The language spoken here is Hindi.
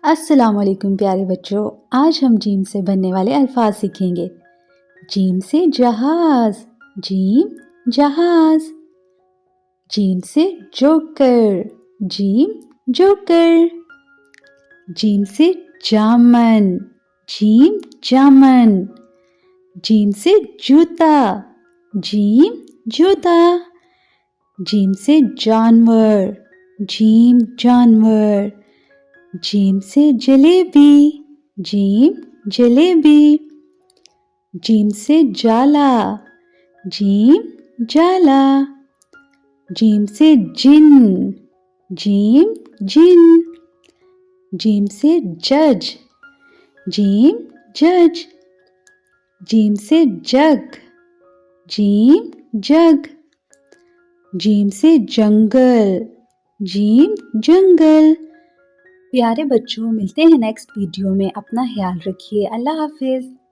अस्सलामुअलैकुम प्यारे बच्चों, आज हम जीम से बनने वाले अल्फाज सीखेंगे। जीम से जहाज, जीम जहाज। जीम से जोकर, जीम जोकर। जीम से जामन, जीम जामन। जीम से जूता, जीम जूता। जीम से जानवर, जीम जानवर। जीम से जलेबी, जीम जलेबी। जीम से जाला, जीम जाला। जीम से जिन, जीम जिन। जीम से जज, जीम जज। जीम से जग, जीम जग। जीम से जंगल, जीम जंगल। प्यारे बच्चों, मिलते हैं नेक्स्ट वीडियो में। अपना ख्याल रखिए। अल्लाह हाफिज़।